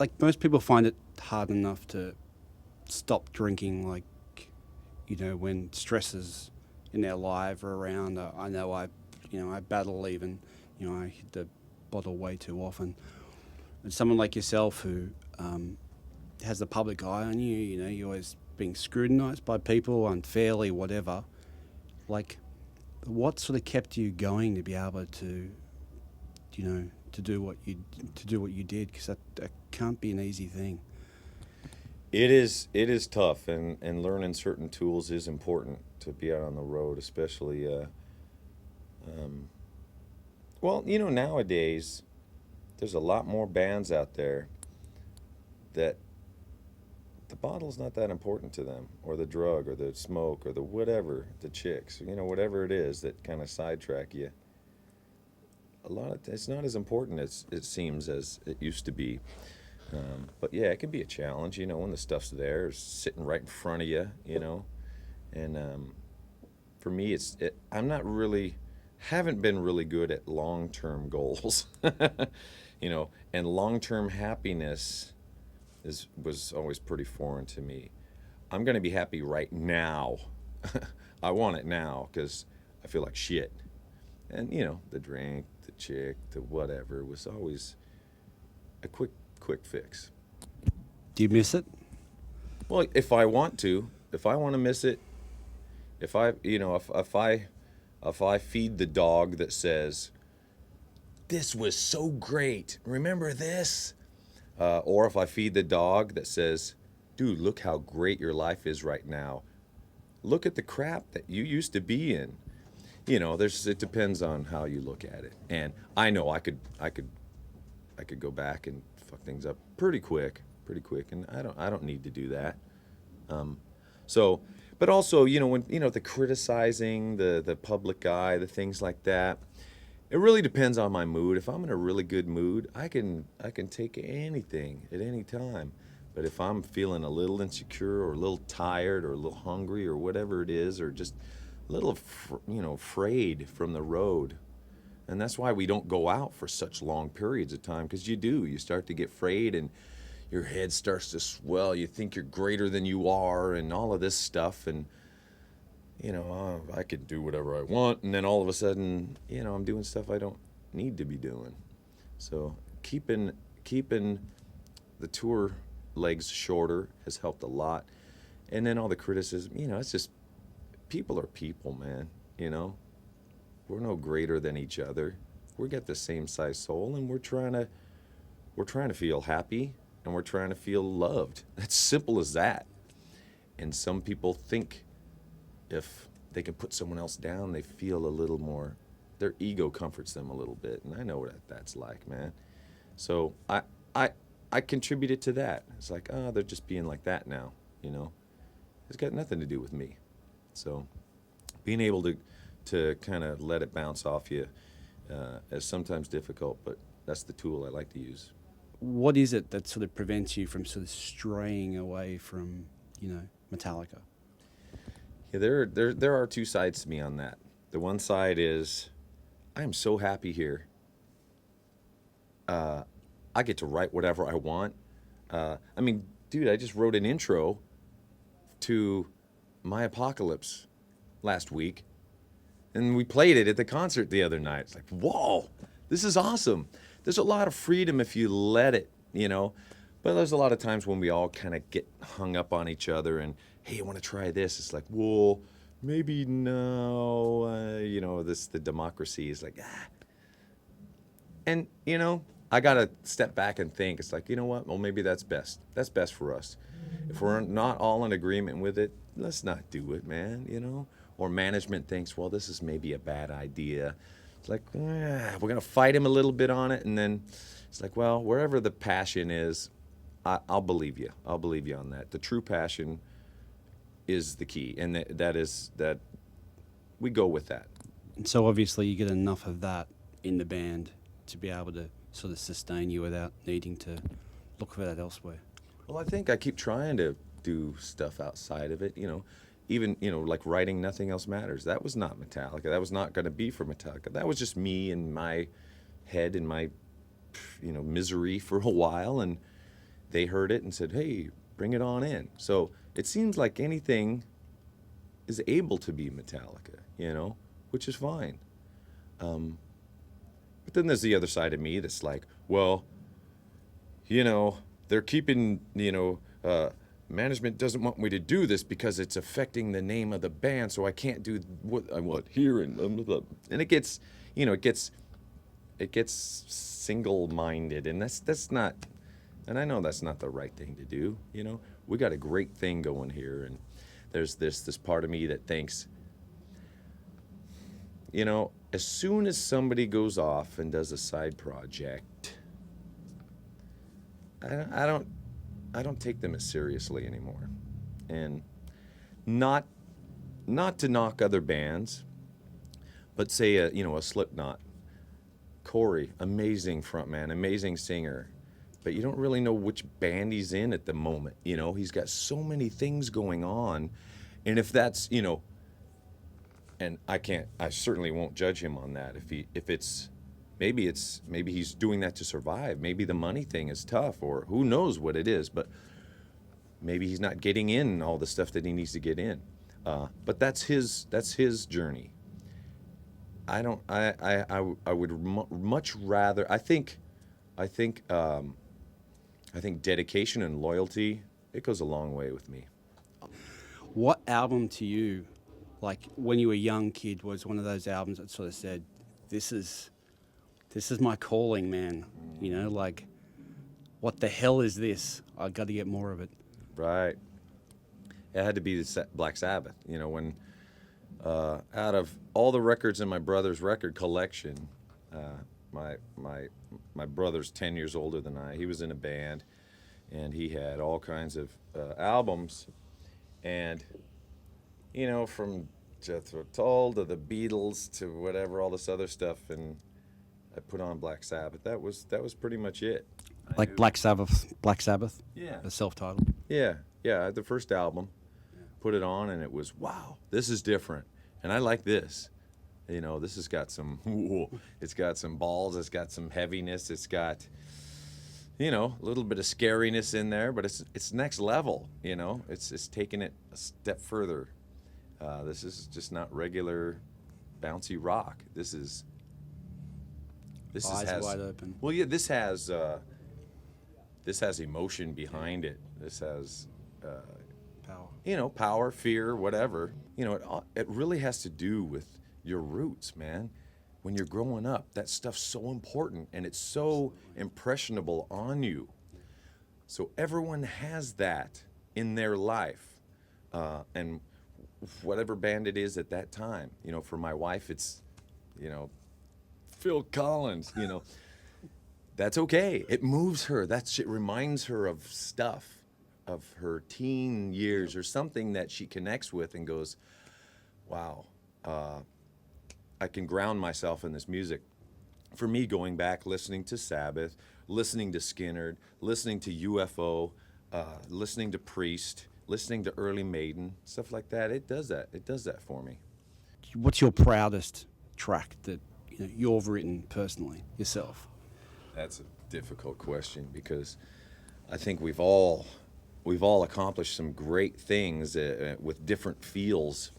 like most people find it hard enough to stop drinking, like, when stresses in their life are around. I know I battle even, I hit the bottle way too often. And someone like yourself who has the public eye on you, you're always being scrutinised by people unfairly, whatever. Like, what sort of kept you going to be able to, to do what you did? Because that can't be an easy thing. It is tough, and learning certain tools is important to be out on the road, especially. Well, nowadays there's a lot more bands out there that the bottle's not that important to them, or the drug, or the smoke, or the whatever, the chicks, whatever it is that kind of sidetrack you. It's not as important as it seems as it used to be. But yeah, it can be a challenge, when the stuff's there, it's sitting right in front of you, And for me, I'm not really, haven't been really good at long-term goals, And long-term happiness was always pretty foreign to me. I'm gonna be happy right now. I want it now because I feel like shit. And the drink, the chick, the whatever was always a quick fix. Do you miss it? Well, if I want to, if I want to miss it, if I, if I feed the dog that says, "This was so great. Remember this?" Or if I feed the dog that says, "Dude, look how great your life is right now. Look at the crap that you used to be in." It depends on how you look at it. And I know I could go back and fuck things up pretty quick, and I don't need to do that. So, but also, when the criticizing, the public eye, the things like that, it really depends on my mood. If I'm in a really good mood, I can take anything at any time. But if I'm feeling a little insecure, or a little tired, or a little hungry, or whatever it is, or just a little afraid from the road, and that's why we don't go out for such long periods of time, because you start to get frayed, and your head starts to swell. You think you're greater than you are, and all of this stuff, and I can do whatever I want, and then all of a sudden, I'm doing stuff I don't need to be doing. So keeping the tour legs shorter has helped a lot, and then all the criticism, it's just, people are people, man. We're no greater than each other. We got the same size soul, and we're trying to feel happy, and we're trying to feel loved. It's simple as that. And some people think if they can put someone else down, they feel a little more, their ego comforts them a little bit, and I know what that's like, man. So I contributed to that. It's like, oh, they're just being like that now, It's got nothing to do with me. So being able to kind of let it bounce off you is sometimes difficult, but that's the tool I like to use. What is it that sort of prevents you from sort of straying away from, Metallica? Yeah, there are two sides to me on that. The one side is, I am so happy here. I get to write whatever I want. I mean, dude, I just wrote an intro to My Apocalypse last week, and we played it at the concert the other night. It's like, whoa, this is awesome. There's a lot of freedom if you let it, but there's a lot of times when we all kind of get hung up on each other and, hey, I want to try this. It's like, well, maybe no, the democracy is like, ah. And, I got to step back and think. It's like, you know what? Well, maybe that's best. That's best for us. If we're not all in agreement with it, let's not do it, man, Or management thinks, well, this is maybe a bad idea. It's like, we're going to fight him a little bit on it. And then it's like, well, wherever the passion is, I'll believe you. I'll believe you on that. The true passion is the key. And that we go with that. And so obviously you get enough of that in the band to be able to sort of sustain you without needing to look for that elsewhere. Well, I think I keep trying to do stuff outside of it, even, like writing Nothing Else Matters. That was not Metallica. That was not going to be for Metallica. That was just me and my head and my, misery for a while. And they heard it and said, "Hey, bring it on in." So it seems like anything is able to be Metallica, which is fine. But then there's the other side of me that's like, well, they're keeping, management doesn't want me to do this because it's affecting the name of the band, so I can't do what I want here, and blah, blah. And it gets, it gets single-minded, and that's not, and I know that's not the right thing to do. We got a great thing going here, and there's this part of me that thinks, as soon as somebody goes off and does a side project, I don't take them as seriously anymore. And not to knock other bands, but say a Slipknot. Corey, amazing frontman, amazing singer, but you don't really know which band he's in at the moment. He's got so many things going on, and if that's and I certainly won't judge him on that. Maybe he's doing that to survive. Maybe the money thing is tough, or who knows what it is, but maybe he's not getting in all the stuff that he needs to get in. But that's his journey. I would much rather, I think dedication and loyalty, it goes a long way with me. What album to you, like when you were a young kid, was one of those albums that sort of said, this is my calling, man. Like, what the hell is this? I got to get more of it. Right. It had to be the Black Sabbath. When out of all the records in my brother's record collection, my brother's 10 years older than I. He was in a band, and he had all kinds of albums, and from Jethro Tull to the Beatles to whatever, all this other stuff, and I put on Black Sabbath. That was pretty much it. Like Black Sabbath? Yeah. The self-titled? Yeah, the first album. Put it on, and it was, wow, this is different, and I like this. This has got some, it's got some balls, it's got some heaviness, it's got, a little bit of scariness in there, but it's next level. It's taking it a step further. This is just not regular bouncy rock. This is Eyes wide open. Well, yeah, this has emotion behind it. This has Power. Power, fear, whatever. It really has to do with your roots, man. When you're growing up, that stuff's so important, and it's so impressionable on you. So everyone has that in their life, and whatever band it is at that time. For my wife, it's, Phil Collins. That's okay. It moves her. It reminds her of stuff of her teen years or something that she connects with and goes, wow, I can ground myself in this music. For me, going back, listening to Sabbath, listening to Skynyrd, listening to UFO, listening to Priest, listening to early Maiden, stuff like that, it does that. It does that for me. What's your proudest track that you've written personally, yourself? That's a difficult question, because I think we've all accomplished some great things with different feels.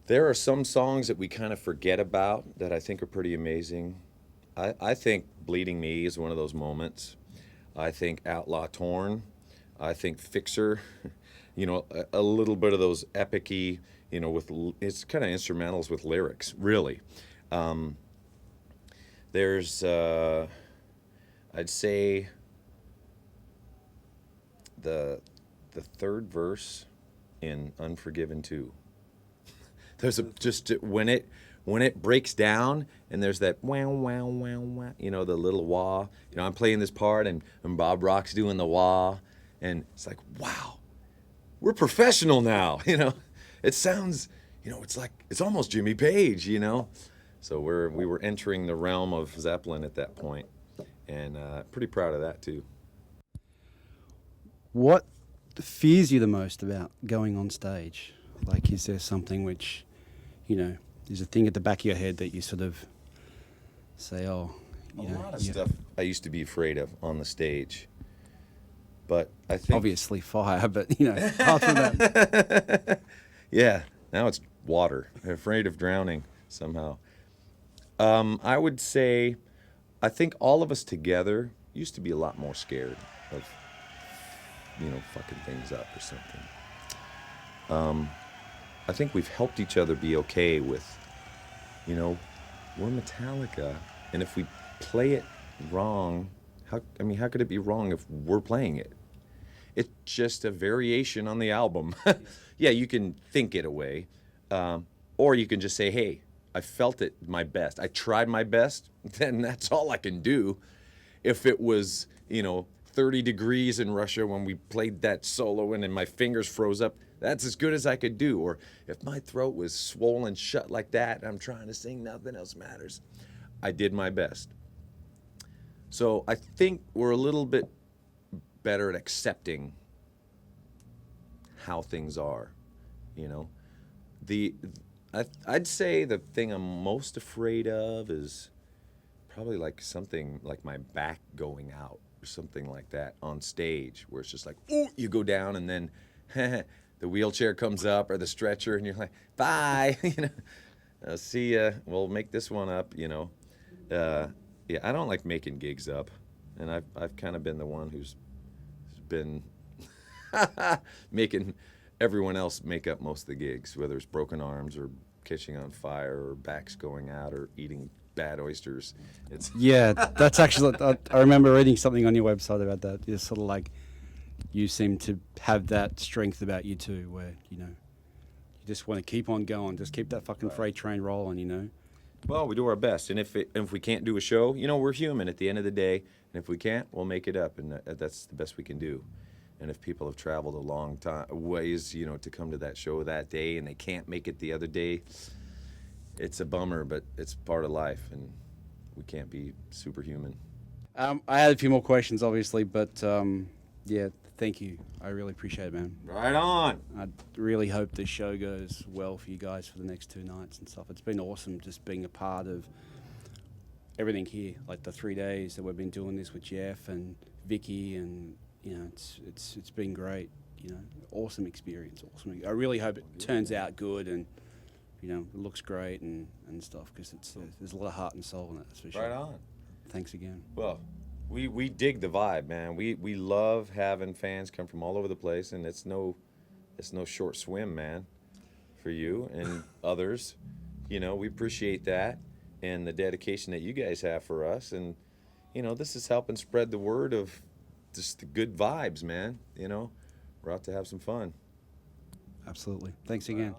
There are some songs that we kind of forget about that I think are pretty amazing. I think Bleeding Me is one of those moments. I think Outlaw Torn. I think Fixer. A little bit of those epic-y, it's kind of instrumentals with lyrics, really. There's, I'd say, the third verse in Unforgiven 2. There's when it breaks down, and there's that wow wow wow wow, the little wah. I'm playing this part, and Bob Rock's doing the wah, and it's like, wow, we're professional now. It sounds, it's almost Jimmy Page. So we were entering the realm of Zeppelin at that point, and pretty proud of that too. What fears you the most about going on stage? Like, is there something which, there's a thing at the back of your head that you sort of say, A lot of stuff I used to be afraid of on the stage. But I think Obviously fire, but you know, apart from that, yeah, now it's water. I'm afraid of drowning somehow. I would say, I think all of us together used to be a lot more scared of, fucking things up or something. I think we've helped each other be okay with, we're Metallica, and if we play it wrong, how could it be wrong if we're playing it? It's just a variation on the album. Yeah, you can think it away, or you can just say, "Hey, I felt it my best. I tried my best." Then that's all I can do. If it was, 30 degrees in Russia when we played that solo and my fingers froze up, that's as good as I could do. Or if my throat was swollen shut like that and I'm trying to sing, nothing else matters. I did my best. So I think we're a little bit better at accepting how things are, you know. I'd say the thing I'm most afraid of is probably like something like my back going out or something like that on stage, where it's just like, ooh, you go down and then the wheelchair comes up or the stretcher and you're like, bye, see ya. We'll make this one up, Yeah, I don't like making gigs up, and I've kind of been the one who's been making everyone else make up most of the gigs, whether it's broken arms or catching on fire or backs going out or eating bad oysters. It's yeah, that's actually. I remember reading something on your website about that. It's sort of like you seem to have that strength about you too, where you just want to keep on going, just keep that fucking freight train rolling. Well, we do our best, and if we can't do a show, we're human at the end of the day, and if we can't, we'll make it up, and that's the best we can do. And if people have traveled a long time ways, to come to that show that day, and they can't make it the other day, it's a bummer, but it's part of life, and we can't be superhuman. I had a few more questions, obviously, but yeah, thank you. I really appreciate it, man. Right on. I really hope this show goes well for you guys for the next 2 nights and stuff. It's been awesome just being a part of everything here, like the 3 days that we've been doing this with Jeff and Vicky, and it's been great. Awesome experience. Awesome. I really hope it turns out good and it looks great and stuff, because there's a lot of heart and soul in it. That's for sure. Right on. Thanks again. Well, we dig the vibe, man. We love having fans come from all over the place, and it's no short swim, man, for you and others. We appreciate that and the dedication that you guys have for us, and this is helping spread the word of just the good vibes, man. We're out to have some fun. Absolutely. Thanks again.